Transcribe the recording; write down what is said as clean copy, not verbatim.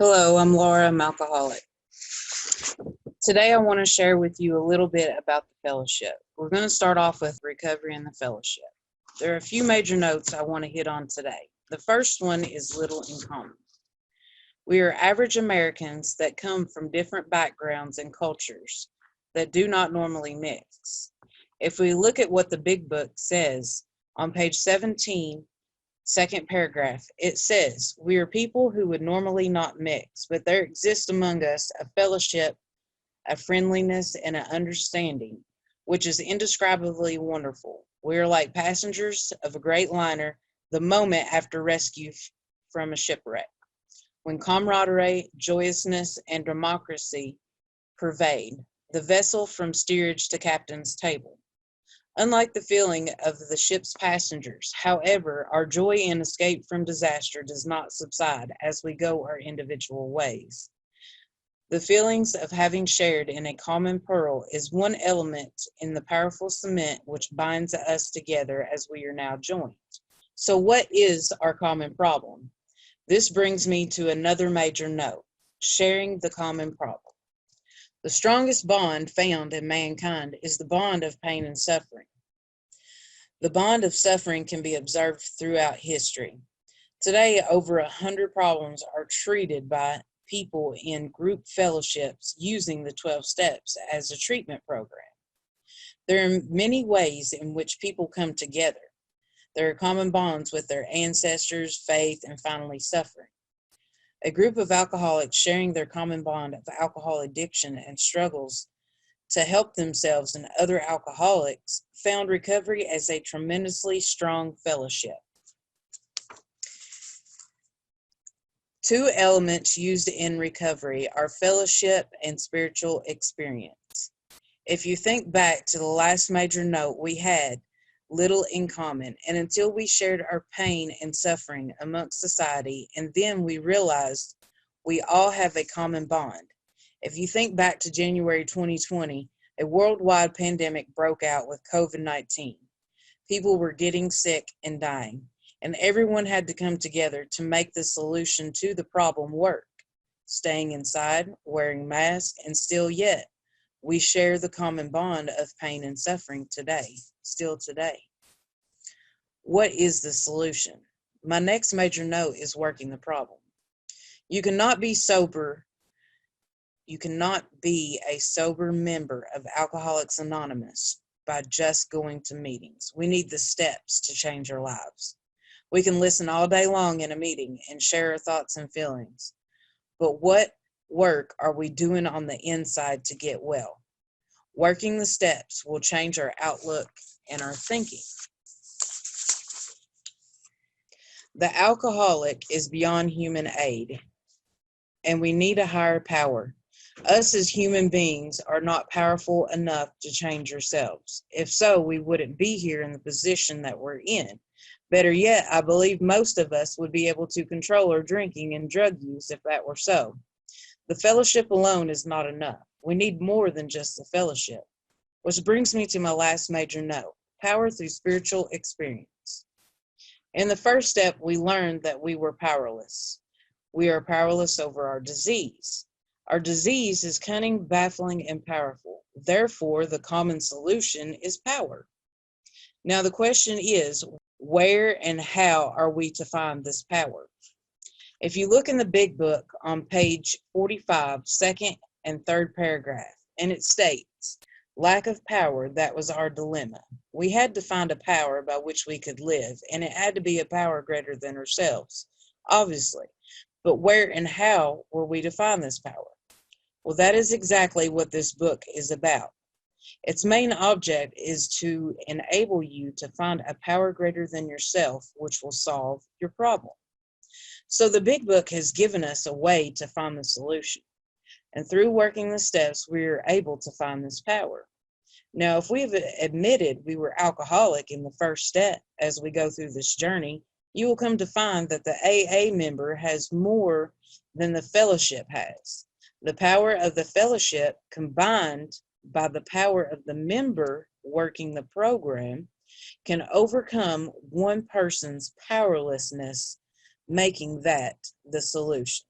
Hello, I'm Laura, I'm alcoholic. Today I want to share with you a little bit about the fellowship. We're going to start off with recovery and the fellowship. There are a few major notes I want to hit on today. The first one is little in common. We are average Americans that come from different backgrounds and cultures that do not normally mix. If we look at what the big book says on page 17, second paragraph, it says, we are people who would normally not mix, but there exists among us a fellowship, a friendliness, and an understanding, which is indescribably wonderful. We are like passengers of a great liner the moment after rescue from a shipwreck, when camaraderie, joyousness, and democracy pervade the vessel from steerage to captain's table. Unlike the feeling of the ship's passengers, however, our joy in escape from disaster does not subside as we go our individual ways. The feelings of having shared in a common pearl is one element in the powerful cement which binds us together as we are now joined. So what is our common problem? This brings me to another major note, sharing the common problem. The strongest bond found in mankind is the bond of pain and suffering. The bond of suffering can be observed throughout history. Today, over 100 problems are treated by people in group fellowships using the 12 steps as a treatment program. There are many ways in which people come together. There are common bonds with their ancestors, faith, and finally suffering. A group of alcoholics sharing their common bond of alcohol addiction and struggles to help themselves and other alcoholics found recovery as a tremendously strong fellowship. Two elements used in recovery are fellowship and spiritual experience. If you think back to the last major note, we had little in common, and until we shared our pain and suffering amongst society, and then we realized we all have a common bond. If you think back to January 2020, a worldwide pandemic broke out with COVID-19. People were getting sick and dying, and everyone had to come together to make the solution to the problem work. Staying inside, wearing masks, and still yet, we share the common bond of pain and suffering today, still today. What is the solution? My next major note is working the problem. You cannot be a sober member of Alcoholics Anonymous by just going to meetings. We need the steps to change our lives. We can listen all day long in a meeting and share our thoughts and feelings. But what work are we doing on the inside to get well? Working the steps will change our outlook and our thinking. The alcoholic is beyond human aid, and we need a higher power. Us as human beings are not powerful enough to change ourselves. If so, we wouldn't be here in the position that we're in. Better yet, I believe most of us would be able to control our drinking and drug use if that were so. The fellowship alone is not enough. We need more than just the fellowship. Which brings me to my last major note, power through spiritual experience. In the first step, we learned that we were powerless. We are powerless over our disease. Our disease is cunning, baffling, and powerful. Therefore, the common solution is power. Now the question is, where and how are we to find this power? If you look in the big book on page 45, second and third paragraph, and it states, lack of power, that was our dilemma. We had to find a power by which we could live, and it had to be a power greater than ourselves, obviously. But where and how were we to find this power? Well, that is exactly what this book is about. Its main object is to enable you to find a power greater than yourself, which will solve your problem. So the big book has given us a way to find the solution. And through working the steps, we are able to find this power. Now, if we have admitted we were alcoholic in the first step as we go through this journey, you will come to find that the AA member has more than the fellowship has. The power of the fellowship combined by the power of the member working the program can overcome one person's powerlessness, making that the solution.